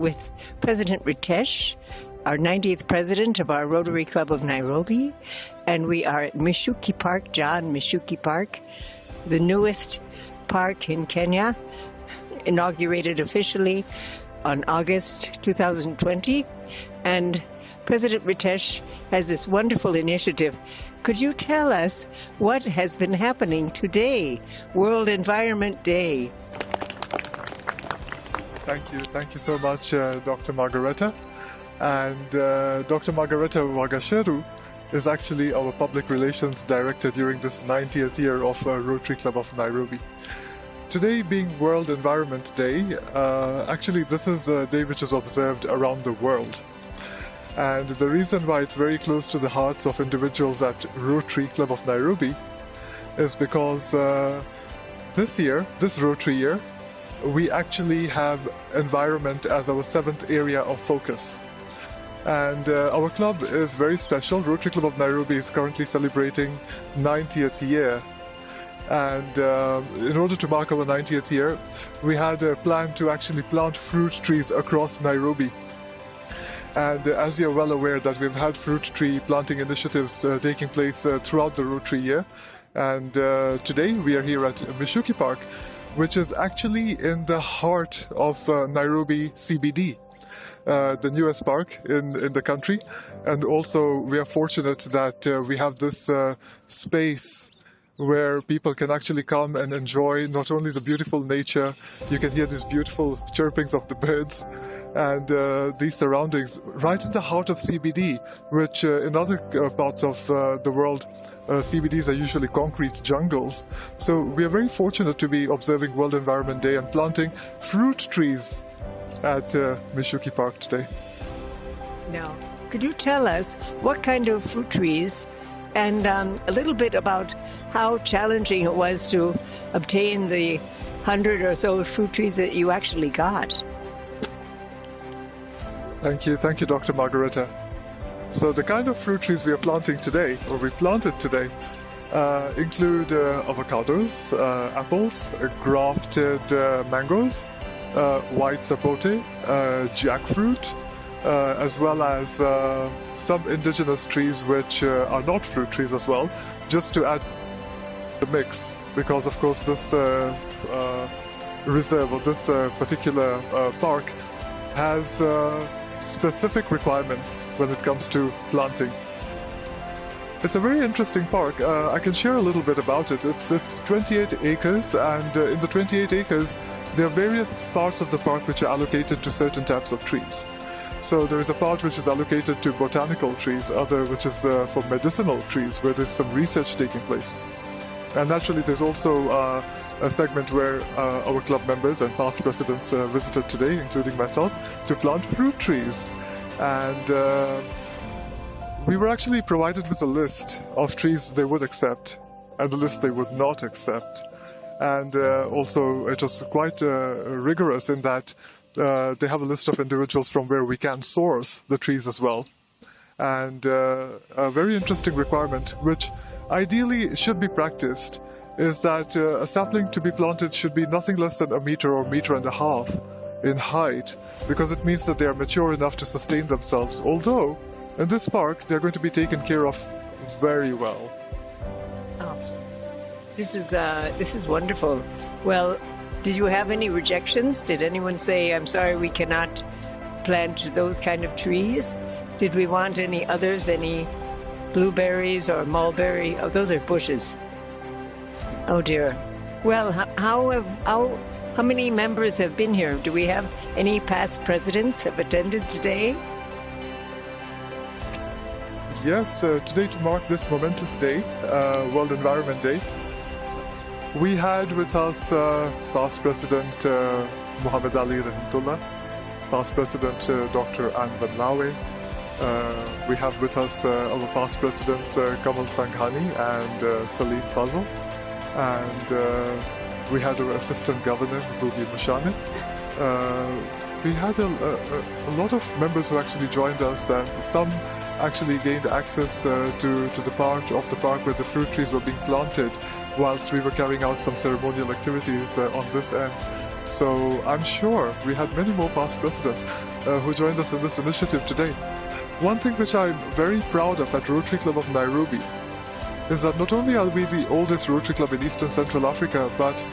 with President Ritesh, our 90th president of our Rotary Club of Nairobi, and we are at Mishuki Park, John Mishuki Park, the newest park in Kenya, inaugurated officially on August 2020. And President Ritesh has this wonderful initiative. Could you tell us what has been happening today, World Environment Day? Thank you so much, Dr. Margareta. And Dr. Margareta Wagasheru is actually our Public Relations Director during this 90th year of Rotary Club of Nairobi. Today being World Environment Day, actually this is a day which is observed around the world. And the reason why it's very close to the hearts of individuals at Rotary Club of Nairobi is because this Rotary year, we actually have environment as our 7th area of focus. And our club is very special. Rotary Club of Nairobi is currently celebrating 90th year. And in order to mark our 90th year, we had a plan to actually plant fruit trees across Nairobi. And as you're well aware that we've had fruit tree planting initiatives taking place throughout the Rotary year. And today we are here at Mishuki Park, which is actually in the heart of Nairobi CBD, the newest park in the country. And also we are fortunate that we have this space where people can actually come and enjoy not only the beautiful nature, you can hear these beautiful chirpings of the birds, and these surroundings right in the heart of CBD, which in other parts of the world, CBDs are usually concrete jungles. So we are very fortunate to be observing World Environment Day and planting fruit trees at Mishuki Park today. Now, could you tell us what kind of fruit trees and a little bit about how challenging it was to obtain the 100 or so fruit trees that you actually got? Thank you, Dr. Margareta. So the kind of fruit trees we are planting today, or we planted today, include avocados, apples, grafted mangoes, white sapote, jackfruit, as well as some indigenous trees which are not fruit trees as well, just to add the mix, because of course this reserve or this particular park has specific requirements when it comes to planting. It's a very interesting park. I can share a little bit about it. It's 28 acres, and in the 28 acres there are various parts of the park which are allocated to certain types of trees. So there is a part which is allocated to botanical trees, other which is for medicinal trees, where there's some research taking place. And naturally there's also a segment where our club members and past presidents visited today, including myself, to plant fruit trees. And we were actually provided with a list of trees they would accept and the list they would not accept. And also it was quite rigorous in that they have a list of individuals from where we can source the trees as well. And a very interesting requirement, which ideally should be practiced, is that a sapling to be planted should be nothing less than 1 meter or 1.5 meters in height, because it means that they are mature enough to sustain themselves. Although in this park they're going to be taken care of very well. Oh, this is wonderful. Well, did you have any rejections? Did anyone say, I'm sorry, we cannot plant those kind of trees? Did we want any others, any blueberries or mulberry? Oh, those are bushes. Oh dear. Well, how many members have been here? Do we have any past presidents have attended today? Yes, today to mark this momentous day, World Environment Day, we had with us past President Muhammad Ali Rahimullah, past President Dr. Anne Van Lawe. We have with us our past presidents Kamal Sanghani and Salim Fazl. And we had our Assistant Governor, Boogie Mushami. We had a lot of members who actually joined us, and some actually gained access to the part of the park where the fruit trees were being planted whilst we were carrying out some ceremonial activities on this end. So I'm sure we had many more past presidents who joined us in this initiative today. One thing which I'm very proud of at Rotary Club of Nairobi is that not only are we the oldest Rotary Club in Eastern Central Africa, but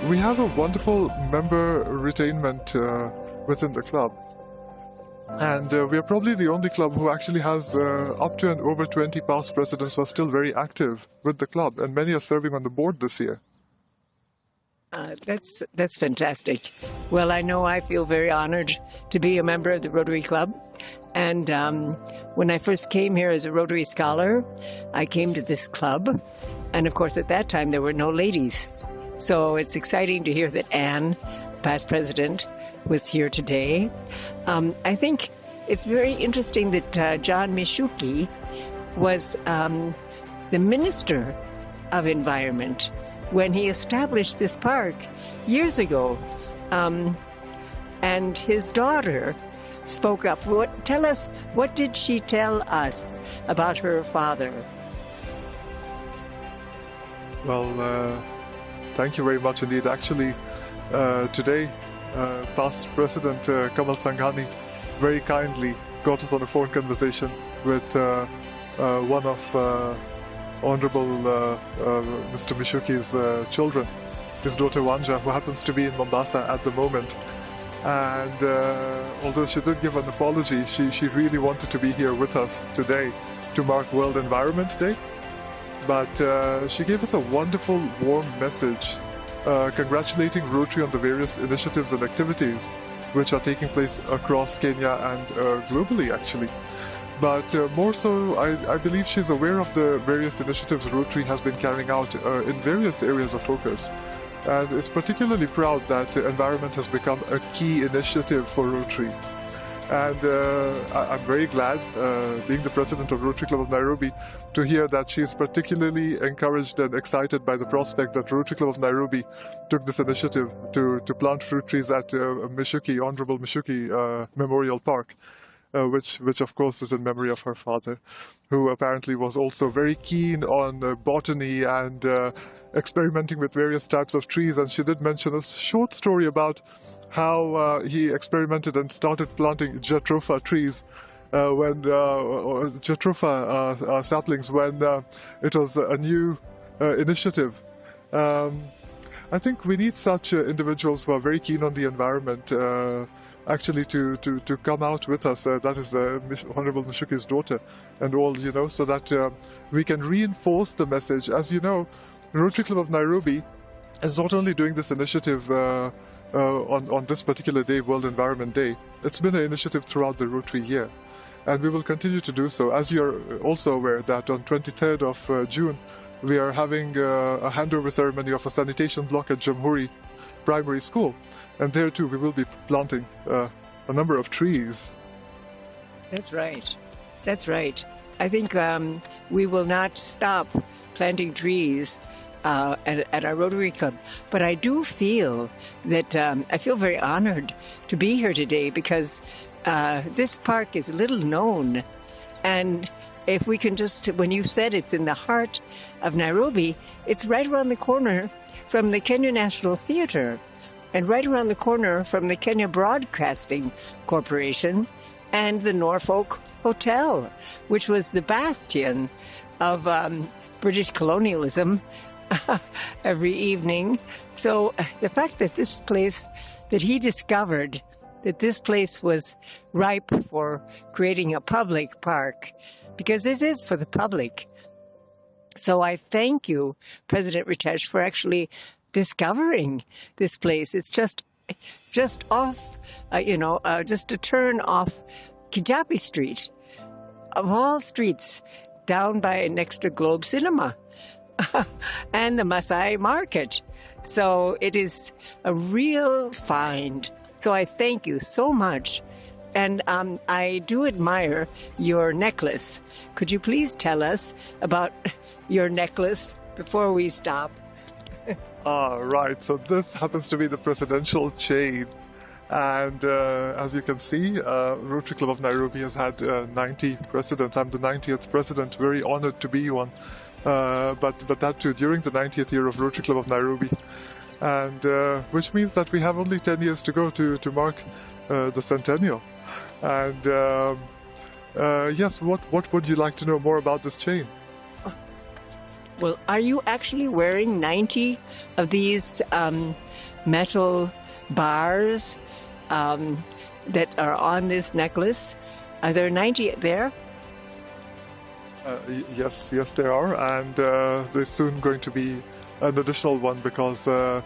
we have a wonderful member retainment within the club. And we are probably the only club who actually has up to and over 20 past presidents who are still very active with the club, and many are serving on the board this year. That's fantastic. Well, I know I feel very honored to be a member of the Rotary Club. And when I first came here as a Rotary scholar, I came to this club. And of course, at that time, there were no ladies. So it's exciting to hear that Anne, past president, was here today. I think it's very interesting that John Mishuki was the Minister of Environment when he established this park years ago. And his daughter spoke up. Tell us, what did she tell us about her father? Well, thank you very much indeed. Actually, today, past President Kamal Sanghani very kindly got us on a phone conversation with one of Honorable Mr. Mishuki's children, his daughter Wanja, who happens to be in Mombasa at the moment. And although she did give an apology, she really wanted to be here with us today to mark World Environment Day. But she gave us a wonderful, warm message congratulating Rotary on the various initiatives and activities which are taking place across Kenya and globally, actually. But more so, I believe she's aware of the various initiatives Rotary has been carrying out in various areas of focus, and is particularly proud that environment has become a key initiative for Rotary. And I'm very glad, being the president of Rotary Club of Nairobi, to hear that she's particularly encouraged and excited by the prospect that Rotary Club of Nairobi took this initiative to plant fruit trees at Mishuki, Honorable Mishuki Memorial Park. Which of course is in memory of her father, who apparently was also very keen on botany and experimenting with various types of trees. And she did mention a short story about how he experimented and started planting jatropha trees when jatropha saplings when it was a new initiative. I think we need such individuals who are very keen on the environment actually to come out with us. That is Honorable Mishuki's daughter and all, so that we can reinforce the message. As you know, Rotary Club of Nairobi is not only doing this initiative on this particular day, World Environment Day. It's been an initiative throughout the Rotary year, and we will continue to do so. As you're also aware that on 23rd of June, we are having a handover ceremony of a sanitation block at Jamhuri Primary School. And there too, we will be planting a number of trees. That's right. That's right. I think we will not stop planting trees at our Rotary Club. But I do feel that I feel very honored to be here today because this park is little known. And if we can just, when you said it's in the heart of Nairobi, it's right around the corner from the Kenya National Theatre and right around the corner from the Kenya Broadcasting Corporation and the Norfolk Hotel, which was the bastion of British colonialism every evening. So the fact that this place, that he discovered that this place was ripe for creating a public park, because this is for the public. So I thank you, President Ritesh, for actually discovering this place. It's just off, just a turn off Kijapi Street, of all streets, down by next to Globe Cinema and the Maasai Market. So it is a real find. So I thank you so much. And I do admire your necklace. Could you please tell us about your necklace before we stop? Right. So this happens to be the presidential chain. And as you can see, Rotary Club of Nairobi has had 90 presidents. I'm the 90th president, very honored to be one. But that too, during the 90th year of Rotary Club of Nairobi. and which means that we have only 10 years to go to mark the centennial. And yes, what would you like to know more about this chain? Well, are you actually wearing 90 of these metal bars that are on this necklace? Are there 90 there? Yes, there are, and there's soon going to be an additional one, because a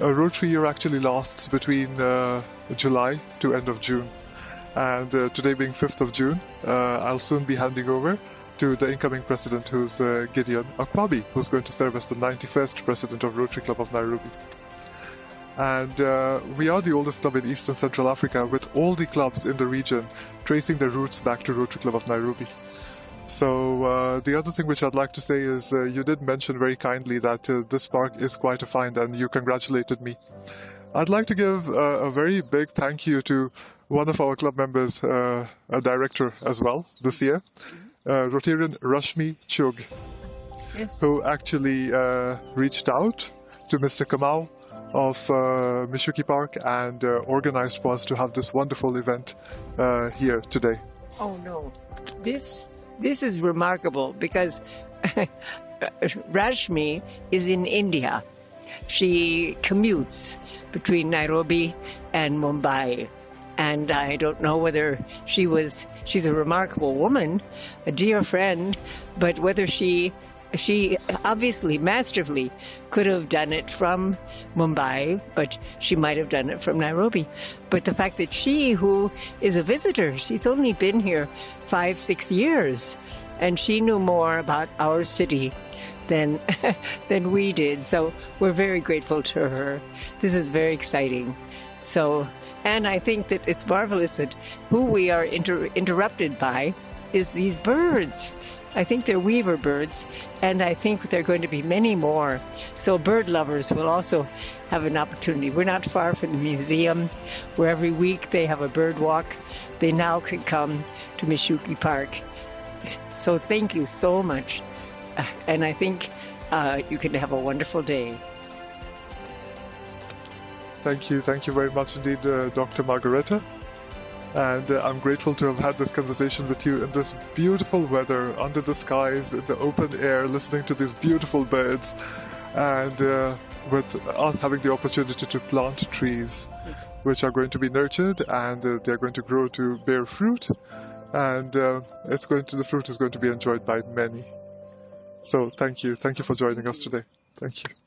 Rotary year actually lasts between July to end of June. And today being 5th of June, I'll soon be handing over to the incoming president, who's Gideon Akwabi, who's going to serve as the 91st president of Rotary Club of Nairobi. And we are the oldest club in Eastern Central Africa, with all the clubs in the region tracing their roots back to Rotary Club of Nairobi. So the other thing which I'd like to say is you did mention very kindly that this park is quite a find, and you congratulated me. I'd like to give a very big thank you to one of our club members, a director as well this year, Rotarian Rashmi Chug, Yes. who actually reached out to Mr. Kamau of Mishuki Park and organized for us to have this wonderful event here today. Oh no, this is remarkable, because Rashmi is in India. She commutes between Nairobi and Mumbai, and I don't know whether she's a remarkable woman, a dear friend, but whether she obviously masterfully could have done it from Mumbai, but she might have done it from Nairobi. But the fact that she, who is a visitor, she's only been here 5-6 years, and she knew more about our city than we did. So we're very grateful to her. This is very exciting. So, and I think that it's marvelous that who we are interrupted by is these birds. I think they're weaver birds, and I think there are going to be many more. So bird lovers will also have an opportunity. We're not far from the museum, where every week they have a bird walk. They now can come to Mishuki Park. So thank you so much. And I think you can have a wonderful day. Thank you very much indeed, Dr. Margareta. And I'm grateful to have had this conversation with you in this beautiful weather, under the skies, in the open air, listening to these beautiful birds, and with us having the opportunity to plant trees, which are going to be nurtured, and they're going to grow to bear fruit, and the fruit is going to be enjoyed by many. So thank you for joining us today. Thank you.